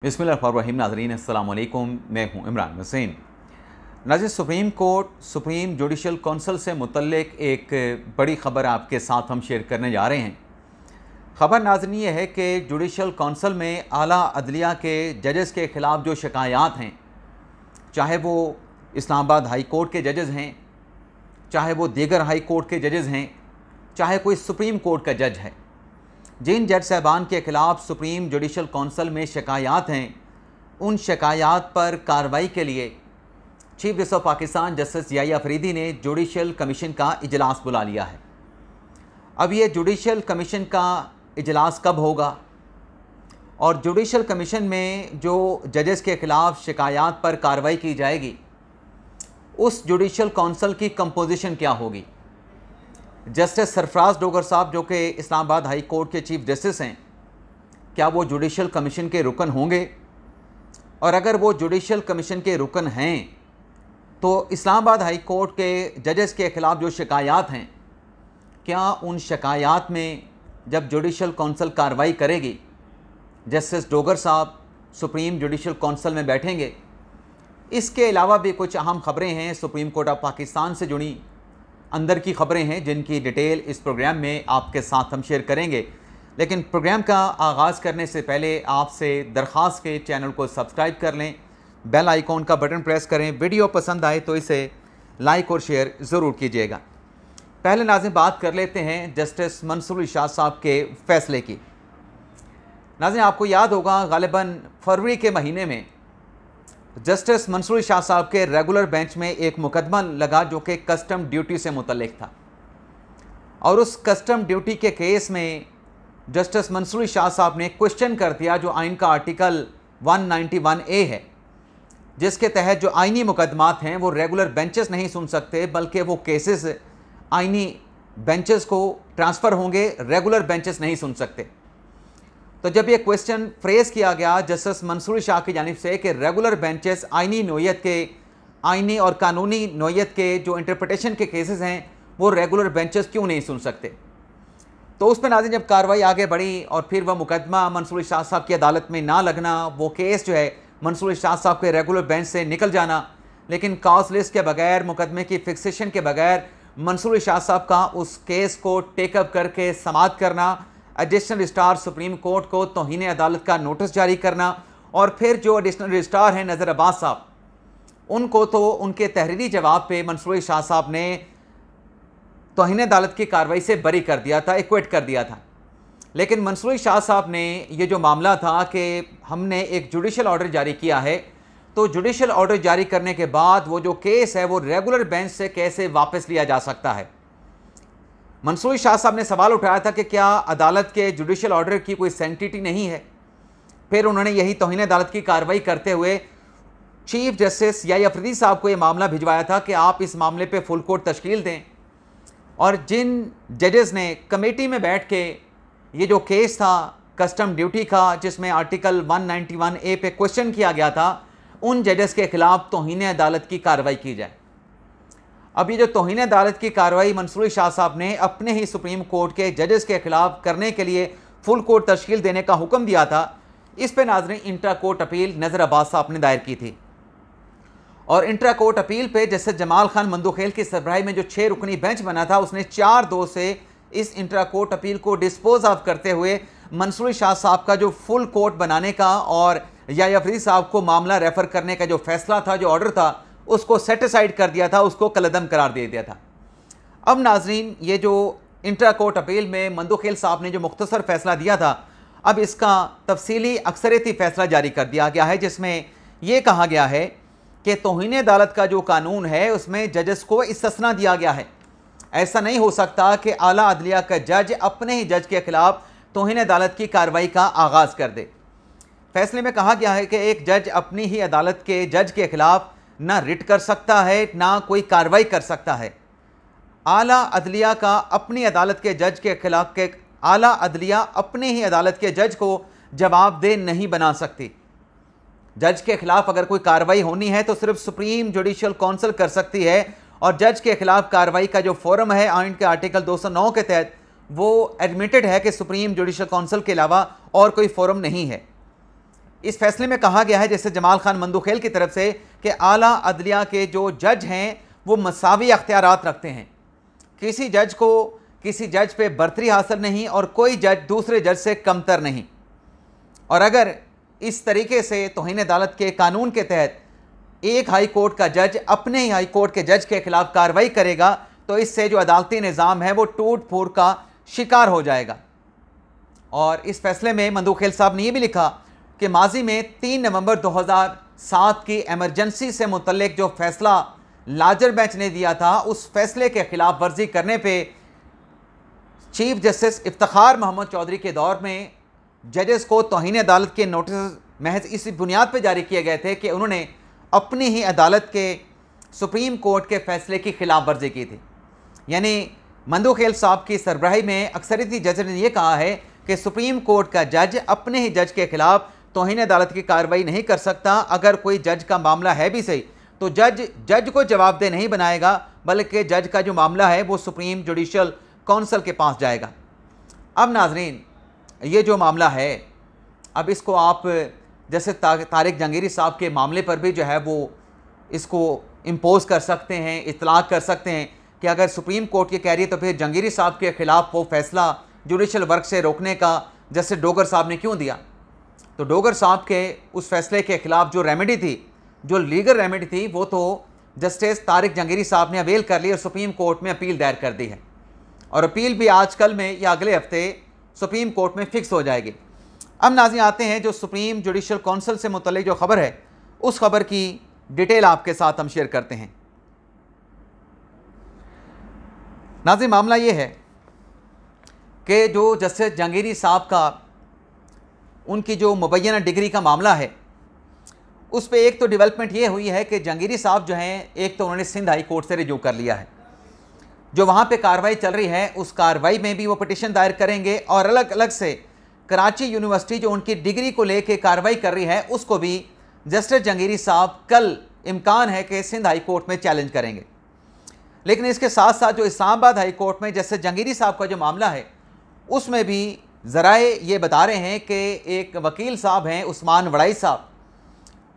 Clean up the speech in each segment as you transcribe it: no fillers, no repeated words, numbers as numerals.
बिस्मिल्लाहिर्रहमानिर्रहीम। नाज़रीन अस्सलाम वालेकुम, मैं हूं इमरान हुसैन। नाज़रीन, supreme court supreme judicial council से मुतल्लिक एक बड़ी ख़बर आपके साथ हम शेयर करने जा रहे हैं। ख़बर नाज़रीन ये है कि जुडिशल कौंसिल में आला अदलिया के जजेस के ख़िलाफ़ जो शिकायत हैं, चाहे वो इस्लामाबाद हाई कोर्ट के जजेस हैं, चाहे वो दीगर हाई कोर्ट के जजेस हैं, चाहे कोई सुप्रीम कोर्ट का जज है, जिन जज साहबान के ख़िलाफ़ सुप्रीम जुडिशल कौंसिल में शिकायत हैं, उन शिकायत पर कार्रवाई के लिए chief justice of Pakistan justice Yahya Afridi ने जुडिशल कमीशन का इजलास बुला लिया है। अब ये जुडिशल कमीशन का इजलास कब होगा और जुडिशल कमीशन में जो जजेस के ख़िलाफ़ शिकायत पर कार्रवाई की जाएगी, उस जुडिशल कौंसिल की कंपोजिशन क्या होगी। जस्टिस सरफराज डोगर साहब, जो कि इस्लामाबाद हाई कोर्ट के चीफ जस्टिस हैं, क्या वो जुडिशल कमीशन के रुकन होंगे? और अगर वो जुडिशल कमीशन के रुकन हैं तो इस्लामाबाद हाई कोर्ट के जजेस के ख़िलाफ़ जो शिकायत हैं, क्या उन शिकायत में जब जुडिशल कौंसिल कार्रवाई करेगी, जस्टिस डोगर साहब सुप्रीम जुडिशल कौंसिल में बैठेंगे? इसके अलावा भी कुछ अहम ख़बरें हैं सुप्रीम कोर्ट ऑफ पाकिस्तान से जुड़ी, अंदर की ख़बरें हैं जिनकी डिटेल इस प्रोग्राम में आपके साथ हम शेयर करेंगे। लेकिन प्रोग्राम का आगाज़ करने से पहले आपसे दरख्वास्त के चैनल को सब्सक्राइब कर लें, बेल आइकॉन का बटन प्रेस करें, वीडियो पसंद आए तो इसे लाइक और शेयर ज़रूर कीजिएगा। पहले नाज़रीन बात कर लेते हैं जस्टिस मंसूर इरशाद साहब के फ़ैसले की। नाज़रीन, आपको याद होगा ग़ालिबन फरवरी के महीने में जस्टिस मंसूर इरशाद साहब के रेगुलर बेंच में एक मुकदमा लगा जो कि कस्टम ड्यूटी से मुतल्लिक था, और उस कस्टम ड्यूटी के केस में जस्टिस मंसूर इरशाद साहब ने क्वेश्चन कर दिया जो आइन का आर्टिकल 191A है, जिसके तहत जो आइनी मुकदमात हैं वो रेगुलर बेंचेस नहीं सुन सकते, बल्कि वो केसेस आइनी बेंचेस को ट्रांसफ़र होंगे, रेगुलर बेंचेस नहीं सुन सकते। तो जब ये क्वेश्चन फ्रेज़ किया गया जस्टिस मंसूर शाह की जानिब से कि रेगुलर बेंचेस आइनी नोयत के, आइनी और कानूनी नोयत के जो इंटरप्रिटेशन के केसेस हैं वो रेगुलर बेंचेस क्यों नहीं सुन सकते, तो उस पर नाज़रीन जब कार्रवाई आगे बढ़ी और फिर वह मुकदमा मंसूर शाह साहब की अदालत में ना लगना, वो केस जो है मंसूर शाह साहब के रेगुलर बेंच से निकल जाना, लेकिन कॉज लिस्ट के बगैर, मुकदमे की फिक्सेशन के बगैर मंसूर शाह साहब का उस केस को टेकअप करके समाअत करना, एडिशनल रजिस्ट्रार सुप्रीम कोर्ट को तौहीन अदालत का नोटिस जारी करना, और फिर जो एडिशनल रजिस्ट्रार हैं नज़र अब्बास साहब, उनको तो उनके तहरीरी जवाब पे मंसूर शाह साहब ने तौहीन अदालत की कार्रवाई से बरी कर दिया था, एक्विट कर दिया था। लेकिन मंसूर शाह साहब ने ये जो मामला था कि हमने एक जुडिशल ऑर्डर जारी किया है, तो जुडिशल ऑर्डर जारी करने के बाद वो जो केस है वो रेगुलर बेंच से कैसे वापस लिया जा सकता है। मंसूर शाह साहब ने सवाल उठाया था कि क्या अदालत के जुडिशल ऑर्डर की कोई सैंक्टिटी नहीं है। फिर उन्होंने यही तौहीन अदालत की कार्रवाई करते हुए चीफ जस्टिस याहिया अफरीदी साहब को ये मामला भिजवाया था कि आप इस मामले पे फुल कोर्ट तश्कील दें, और जिन जजेस ने कमेटी में बैठ के ये जो केस था कस्टम ड्यूटी का, जिसमें आर्टिकल 191A पे क्वेश्चन किया गया था, उन जजेस के ख़िलाफ़ तौहीन अदालत की कार्रवाई की जाए। अब ये जो तौहीन अदालत की कार्रवाई मंसूर शाह साहब ने अपने ही सुप्रीम कोर्ट के जजेस के ख़िलाफ़ करने के लिए फुल कोर्ट तश्कील देने का हुक्म दिया था, इस पर नाज़रीन इंट्रा कोर्ट अपील नज़र अब्बास साहब ने दायर की थी, और इंट्रा कोर्ट अपील पे जस्टिस जमाल खान मंदोखेल की सरबराही में जो 6 रुकनी बेंच बना था, उसने 4-2 से इस इंट्रा कोर्ट अपील को डिस्पोज ऑफ करते हुए मंसूर शाह साहब का जो फुल कोर्ट बनाने का और याहिया अफरीदी साहब को मामला रेफ़र करने का जो फैसला था, जो ऑर्डर था, उसको सेटिसाइड कर दिया था, उसको कलअदम करार दे दिया था। अब नाजरीन, ये जो इंट्रा कोर्ट अपील में मंदोखेल साहब ने जो मुख्तसर फैसला दिया था, अब इसका तफसीली अक्सरियती फैसला जारी कर दिया गया है, जिसमें यह कहा गया है कि तौहीन अदालत का जो कानून है उसमें जजेस को इस्तिस्ना दिया गया है। ऐसा नहीं हो सकता कि आला अदलिया का जज अपने ही जज के खिलाफ तौहीन अदालत की कार्रवाई का आगाज़ कर दे। फैसले में कहा गया है कि एक जज अपनी ही अदालत के जज के खिलाफ ना रिट कर सकता है, ना कोई कार्रवाई कर सकता है। आला अदलिया का अपनी अदालत के जज के खिलाफ के आला अदलिया अपने ही अदालत के जज को जवाबदेह नहीं बना सकती। जज के खिलाफ अगर कोई कार्रवाई होनी है तो सिर्फ सुप्रीम जुडिशल कौंसिल कर सकती है, और जज के खिलाफ कार्रवाई का जो फोरम है आइन के आर्टिकल 209 के तहत वो एडमिटेड है कि सुप्रीम जुडिशल कौंसिल के अलावा और कोई फोरम नहीं है। इस फैसले में कहा गया है, जैसे जमाल खान मंदुखेल की तरफ से, कि आला अदलिया के जो जज हैं वो मसावी अख्तियारात रखते हैं। किसी जज पे बर्तरी हासिल नहीं और कोई जज दूसरे जज से कमतर नहीं। और अगर इस तरीके से तौहीन अदालत के कानून के तहत एक हाई कोर्ट का जज अपने ही हाई कोर्ट के जज के खिलाफ कार्रवाई करेगा तो इससे जो अदालती निज़ाम है वो टूट फूट का शिकार हो जाएगा। और इस फैसले में मंदुखेल साहब ने यह भी लिखा कि माजी में 3 नवंबर 2007 की एमरजेंसी से मुतल्लिक जो फैसला लार्जर बेंच ने दिया था, उस फैसले के खिलाफ वर्जी करने पे चीफ जस्टिस इफ्तिखार मोहम्मद चौधरी के दौर में जजेस को तौहीन अदालत के नोटिस महज इस बुनियाद पर जारी किए गए थे कि उन्होंने अपनी ही अदालत के सुप्रीम कोर्ट के फैसले की खिलाफ वर्जी की थी। यानी मंदुखेल साहब की सरबराही में अक्सरियती जज ने यह कहा है कि सुप्रीम कोर्ट का जज अपने ही जज के खिलाफ तौहीन अदालत की कार्रवाई नहीं कर सकता। अगर कोई जज का मामला है भी सही तो जज को जवाबदेह नहीं बनाएगा, बल्कि जज का जो मामला है वो सुप्रीम जुडिशल काउंसिल के पास जाएगा। अब नाजरीन, ये जो मामला है, अब इसको आप जैसे तारिक जहांगीरी साहब के मामले पर भी जो है वो इसको इम्पोज कर सकते हैं, इतलाक कर सकते हैं कि अगर सुप्रीम कोर्ट ये कह रही है तो फिर जहांगीरी साहब के खिलाफ वो फैसला जुडिशल वर्क से रोकने का जस्टिस डोगर साहब ने क्यों दिया। तो डोगर साहब के उस फैसले के खिलाफ जो रेमेडी थी, जो लीगल रेमेडी थी, वो तो जस्टिस तारिक जहांगीरी साहब ने अवेल कर ली और सुप्रीम कोर्ट में अपील दायर कर दी है। और अपील भी आजकल में या अगले हफ्ते सुप्रीम कोर्ट में फिक्स हो जाएगी। अब नाज़रीन आते हैं जो सुप्रीम जुडिशल काउंसिल से मुतल्लिक जो खबर है, उस खबर की डिटेल आपके साथ हम शेयर करते हैं। नाज़रीन, मामला ये है कि जो जस्टिस जहांगीरी साहब का उनकी जो मुबैना डिग्री का मामला है, उस पर एक तो डेवलपमेंट ये हुई है कि जहांगीरी साहब जो हैं, एक तो उन्होंने सिंध हाई कोर्ट से रिज्यू कर लिया है। जो वहाँ पे कार्रवाई चल रही है उस कार्रवाई में भी वो पिटिशन दायर करेंगे और अलग अलग से कराची यूनिवर्सिटी जो उनकी डिग्री को लेके कार्रवाई कर रही है उसको भी जस्टिस जहांगीरी साहब कल इम्कान है कि सिंध हाई कोर्ट में चैलेंज करेंगे। लेकिन इसके साथ साथ जो इस्लामाबाद हाई कोर्ट में जस्टिस जहांगीरी साहब का जो मामला है उसमें भी ज़राए ये बता रहे हैं कि एक वकील साहब हैं उस्मान वड़ाई साहब,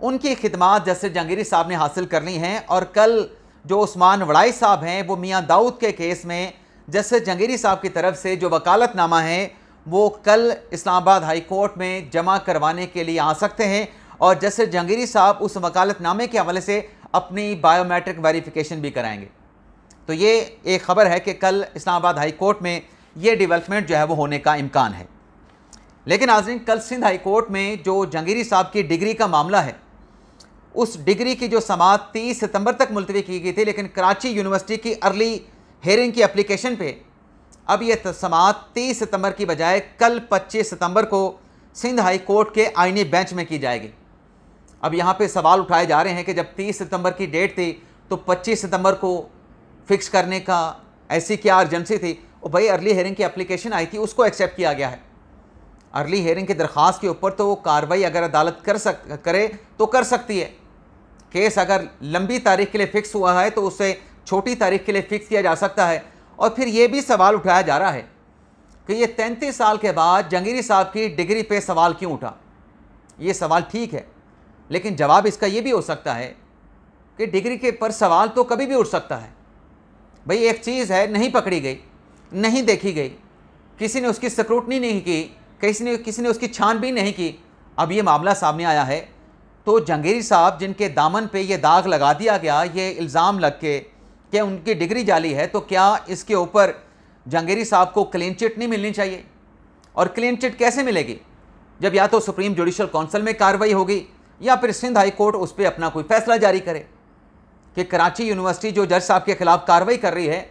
उनकी खिदमात जस्टिस जहांगीरी साहब ने हासिल करनी हैं और कल जो उस्मान वड़ाई साहब हैं वो मियाँ दाऊद के केस में जस्टिस जहांगीरी साहब की तरफ से जो वकालतनामा है वो कल इस्लामाबाद हाई कोर्ट में जमा करवाने के लिए आ सकते हैं और जस्टिस जहांगीरी साहब उस वकालतनामे के हवाले से अपनी बायोमेट्रिक वेरिफिकेशन भी कराएंगे। तो ये एक ख़बर है कि कल इस्लामाबाद हाई कोर्ट में ये डेवलपमेंट जो है वो होने का इम्कान है। लेकिन नाज़रीन, कल सिंध हाई कोर्ट में जो जहांगीरी साहब की डिग्री का मामला है, उस डिग्री की जो समाअत 30 सितंबर तक मुलतवी की गई थी, लेकिन कराची यूनिवर्सिटी की अर्ली हेयरिंग की एप्लीकेशन पे अब ये समाअत 30 सितंबर की बजाय कल 25 सितंबर को सिंध हाई कोर्ट के आईनी बेंच में की जाएगी। अब यहाँ पे सवाल उठाए जा रहे हैं कि जब 30 सितंबर की डेट थी तो 25 सितंबर को फिक्स करने का ऐसी क्या अर्जेंसी थी। और भाई, अर्ली हेयरिंग की एप्लीकेशन आई थी, उसको एक्सेप्ट किया गया है। अर्ली हेयरिंग की दरख्वास्त के ऊपर तो वो कार्रवाई अगर अदालत करे तो कर सकती है। केस अगर लंबी तारीख के लिए फ़िक्स हुआ है तो उसे छोटी तारीख के लिए फ़िक्स किया जा सकता है। और फिर ये भी सवाल उठाया जा रहा है कि ये 33 साल के बाद जहांगीरी साहब की डिग्री पे सवाल क्यों उठा। ये सवाल ठीक है, लेकिन जवाब इसका ये भी हो सकता है कि डिग्री के पर सवाल तो कभी भी उठ सकता है। भाई, एक चीज़ है, नहीं पकड़ी गई, नहीं देखी गई, किसी ने उसकी स्क्रूटनी नहीं की, किसी ने उसकी छानबीन नहीं की, अब ये मामला सामने आया है तो जहांगीरी साहब जिनके दामन पे ये दाग लगा दिया गया, ये इल्ज़ाम लग के कि उनकी डिग्री जाली है, तो क्या इसके ऊपर जहांगीरी साहब को क्लीन चिट नहीं मिलनी चाहिए। और क्लीन चिट कैसे मिलेगी जब या तो सुप्रीम जुडिशल काउंसिल में कार्रवाई होगी या फिर सिंध हाई कोर्ट उस पर अपना कोई फैसला जारी करे कि कराची यूनिवर्सिटी जो जज साहब के खिलाफ कार्रवाई कर रही है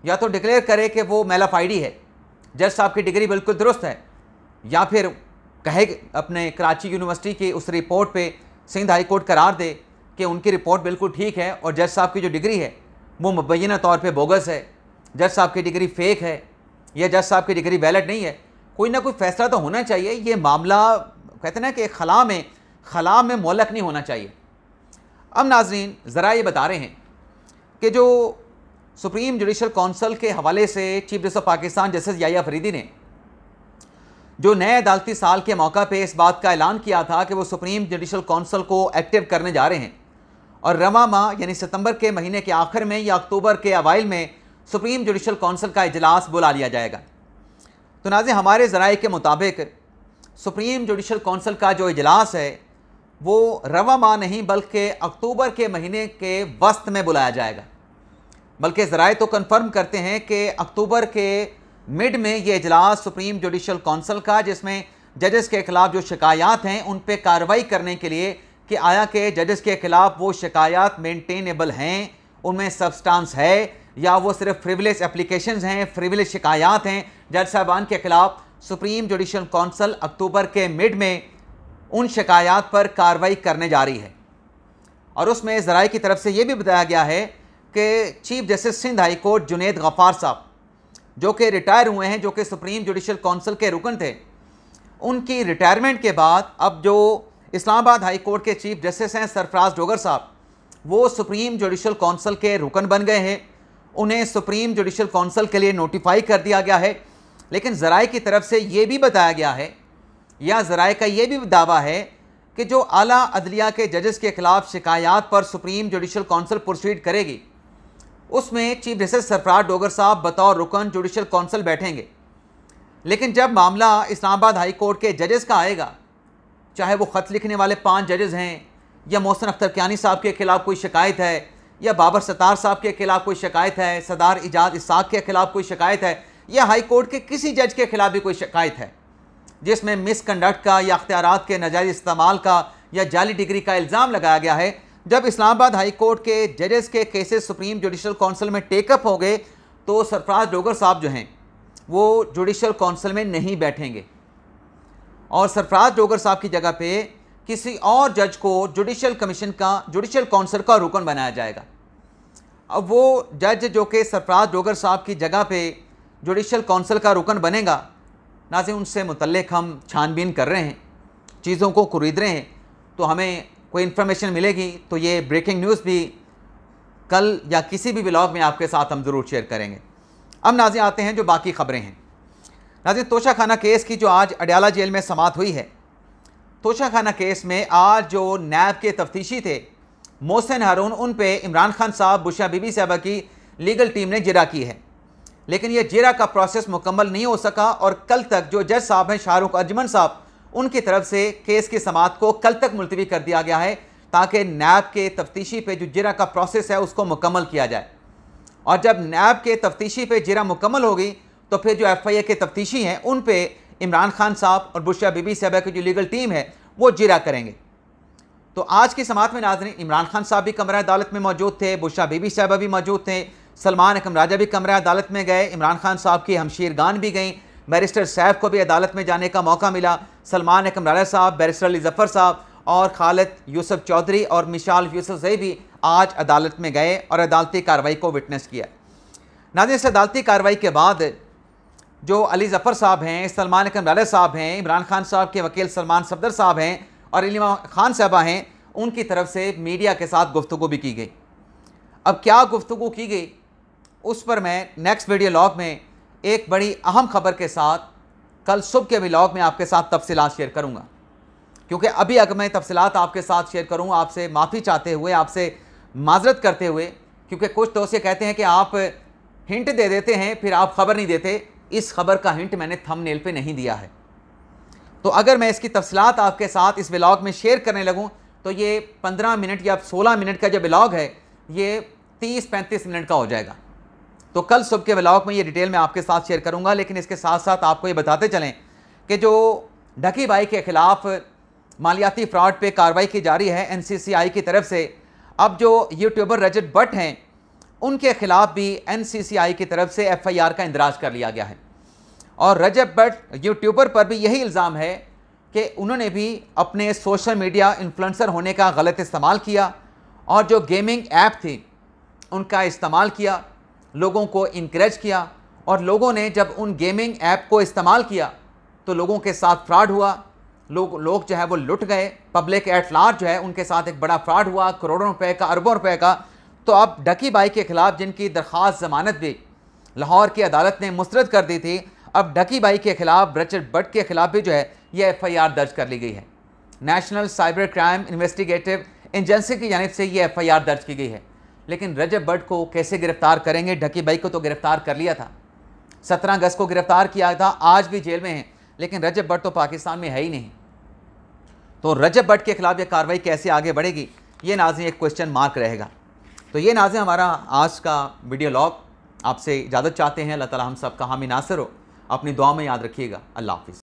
या तो डिक्लेयर करे कि वो मेलाफाइडी है, जज साहब की डिग्री बिल्कुल दुरुस्त है, या फिर कहे अपने कराची यूनिवर्सिटी की उस रिपोर्ट पे सिंध हाई कोर्ट करार दे कि उनकी रिपोर्ट बिल्कुल ठीक है और जज साहब की जो डिग्री है वो मुबैना तौर पे बोगस है, जज साहब की डिग्री फेक है या जज साहब की डिग्री वैलिड नहीं है। कोई ना कोई फैसला तो होना चाहिए। ये मामला कहते हैं ना कि खला में मोलक नहीं होना चाहिए। अब नाजरीन, ज़रा ये बता रहे हैं कि जो सुप्रीम जुडिशल काउंसिल के हवाले से chief justice of Pakistan justice Yahya Faridi ने जो नए अदालती साल के मौका पे इस बात का ऐलान किया था कि वो सुप्रीम जुडिशल काउंसिल को एक्टिव करने जा रहे हैं और रवा माह यानी सितंबर के महीने के आखिर में या अक्टूबर के अवाइल में सुप्रीम जुडिशल काउंसिल का इजलास बुला लिया जाएगा। तो नाज़रीन, हमारे ज़राए के मुताबिक सुप्रीम जुडिशल काउंसिल का जो इजलास है वो रवा माह नहीं बल्कि अक्टूबर के महीने के वस्त में बुलाया जाएगा। बल्कि ज़राए तो कन्फर्म करते हैं कि अक्टूबर के मिड में ये इजलास सुप्रीम जुडिशल काउंसिल का, जिसमें जजेस के ख़िलाफ़ जो शिकायत हैं उन पर कार्रवाई करने के लिए कि आया कि जजेस के ख़िलाफ़ वो शिकायत मेंटेनेबल हैं, उनमें सब्सटेंस है या वो सिर्फ फ्रिवलेस एप्लीकेशंस हैं, फ्रिवलेस शिकायत हैं। जज साहबान के ख़िलाफ़ सुप्रीम जुडिशल काउंसिल अक्टूबर के मिड में उन शिकायत पर कार्रवाई करने जा रही है। और उसमें ज़राए की तरफ से ये भी बताया गया है कि chief justice Sindh high court Junaid Ghaffar साहब, जो कि रिटायर हुए हैं, जो कि सुप्रीम जुडिशल काउंसिल के रुकन थे, उनकी रिटायरमेंट के बाद अब जो इस्लामाबाद हाई कोर्ट के चीफ जस्टिस हैं सरफराज डोगर साहब, वो सुप्रीम जुडिशल काउंसिल के रुकन बन गए हैं। उन्हें सुप्रीम जुडिशल काउंसिल के लिए नोटिफाई कर दिया गया है। लेकिन ज़राए की तरफ से ये भी बताया गया है या ज़राए का ये भी दावा है कि जो आला अदलिया के जजेस के ख़िलाफ़ शिकायत पर सुप्रीम जुडिशल काउंसिल प्रोसीड करेगी, उसमें चीफ जस्टिस सरफराज डोगर साहब बतौर रुकन जुडिशल काउंसिल बैठेंगे। लेकिन जब मामला इस्लामाबाद हाई कोर्ट के जजेस का आएगा, चाहे वो ख़त लिखने वाले 5 जजेस हैं या मोहसिन अख्तर कियानी साहब के ख़िलाफ़ कोई शिकायत है या बाबर सत्तार साहब के ख़िलाफ़ कोई शिकायत है, सरदार इजाज़ इसाक के ख़िलाफ़ कोई शिकायत है या हाई कोर्ट के किसी जज के ख़िलाफ़ भी कोई शिकायत है जिसमें मिसकंडक्ट का या अख्तियारात के नाजायज़ इस्तेमाल का या जाली डिग्री का इल्ज़ाम लगाया गया है, जब इस्लामाबाद हाई कोर्ट के जजेस के केसेस सुप्रीम जुडिशल काउंसिल में टेकअप हो गए तो सरफराज डोगर साहब जो हैं वो जुडिशल काउंसिल में नहीं बैठेंगे और सरफराज डोगर साहब की जगह पे किसी और जज को जुडिशल कमीशन का, जुडिशल काउंसिल का रुकन बनाया जाएगा। अब वो जज जो कि सरफराज डोगर साहब की जगह पे जुडिशल काउंसिल का रुकन बनेगा, नाज़रीन उनसे मुतल्लिक़ हम छानबीन कर रहे हैं, चीज़ों को खरीद रहे हैं, तो हमें कोई इन्फॉर्मेशन मिलेगी तो ये ब्रेकिंग न्यूज़ भी कल या किसी भी व्लॉग में आपके साथ हम ज़रूर शेयर करेंगे। अब नाज़रीन आते हैं जो बाकी ख़बरें हैं। नाज़रीन, तोशाखाना केस की जो आज अडयाला जेल में समाअत हुई है, तोशाखाना केस में आज जो नैब के तफ्तीशी थे मोहसिन हारून, उन पे इमरान खान साहब, बुशरा बीबी साहबा की लीगल टीम ने जिरा की है। लेकिन ये जिरा का प्रोसेस मुकम्मल नहीं हो सका और कल तक जो जज साहब हैं शाहरुख अर्जमन साहब, उनकी तरफ से केस की समाअत को कल तक मुलतवी कर दिया गया है ताकि नैब के तफ्तीशी पे जो जिरा का प्रोसेस है उसको मुकम्मल किया जाए। और जब नैब के तफ्तीशी पे जिरा मुकम्मल होगी तो फिर जो FIA के तफ्तीशी हैं उन पे इमरान खान साहब और बुशरा बीबी साहबा की जो लीगल टीम है वो जिरा करेंगे। तो आज की समाअत में नाज़रीन इमरान खान साहब भी कमरा अदालत में मौजूद थे, बुशरा बीबी साहबा भी मौजूद थे, सलमान अकरम राजा भी कमरा अदालत में गए, इमरान खान साहब की हमशीर गान भी गई, बैरिस्टर सैफ को भी अदालत में जाने का मौका मिला। सलमान अकरम राजा साहब, बैरिस्टर अली ज़फ़र साहब और खालिद यूसुफ चौधरी और मिशाल यूसुफ़ज़ई भी आज अदालत में गए और अदालती कार्रवाई को विटनेस किया। नाज़रीन, इस अदालती कार्रवाई के बाद जो अली ज़फ़र साहब हैं, सलमान अकरम राजा साहब हैं, इमरान खान साहब के वकील सलमान सफदर साहब हैं और इल्मा खान साहबा हैं, उनकी तरफ से मीडिया के साथ गुफ्तगू भी की गई। अब क्या गुफ्तगू की गई उस पर मैं नेक्स्ट वीडियो लॉग में एक बड़ी अहम खबर के साथ कल सुबह के व्लॉग में आपके साथ तफसीलात शेयर करूंगा। क्योंकि अभी अगर मैं तफसीलात आपके साथ शेयर करूँ, आपसे माफ़ी चाहते हुए, आपसे माजरत करते हुए, क्योंकि कुछ दोस्त ये कहते हैं कि आप हिंट दे देते हैं फिर आप ख़बर नहीं देते। इस खबर का हिंट मैंने थंबनेल पे नहीं दिया है, तो अगर मैं इसकी तफसीलात आपके साथ इस व्लॉग में शेयर करने लगूँ तो ये 15 मिनट या 16 मिनट का जो व्लॉग है ये 30-35 मिनट का हो जाएगा। तो कल सुबह के व्लॉग में ये डिटेल में आपके साथ शेयर करूंगा। लेकिन इसके साथ साथ आपको ये बताते चलें कि जो ढकी बाई के ख़िलाफ़ मालियाती फ्रॉड पे कार्रवाई की जा रही है NCCI की तरफ से, अब जो यूट्यूबर रजत भट्ट हैं उनके ख़िलाफ़ भी NCCI की तरफ से FIR का इंदराज कर लिया गया है। और रजत भट्ट यूट्यूबर पर भी यही इल्ज़ाम है कि उन्होंने भी अपने सोशल मीडिया इन्फ्लुएंसर होने का गलत इस्तेमाल किया और जो गेमिंग ऐप थी उनका इस्तेमाल किया, लोगों को इनकरेज किया और लोगों ने जब उन गेमिंग ऐप को इस्तेमाल किया तो लोगों के साथ फ्रॉड हुआ, लोग जो है वो लुट गए, पब्लिक एट लार्ज जो है उनके साथ एक बड़ा फ्रॉड हुआ, करोड़ों रुपए का, अरबों रुपए का। तो अब ढकी बाई के ख़िलाफ़ जिनकी दरख्वास्त ज़मानत भी लाहौर की अदालत ने मुस्तरद कर दी थी, अब ढकी भाई के खिलाफ, रजत भट्ट के खिलाफ भी जो है ये FIR दर्ज कर ली गई है। National cyber crime investigative agency की जानिब से ये FIR दर्ज की गई है। लेकिन रजत भट्ट को कैसे गिरफ्तार करेंगे? ढकी भाई को तो गिरफ्तार कर लिया था, 17 अगस्त को गिरफ्तार किया था, आज भी जेल में है, लेकिन रजत भट्ट तो पाकिस्तान में है ही नहीं। तो रजत भट्ट के खिलाफ ये कार्रवाई कैसे आगे बढ़ेगी, ये नाज़रीन एक क्वेश्चन मार्क रहेगा। तो ये नाज़रीन हमारा आज का वीडियो लॉग, आपसे इजाज़त चाहते हैं। अल्लाह ताला हम सब का हामी नासिर हो। अपनी दुआ में याद रखिएगा। अल्लाह हाफ़िज़।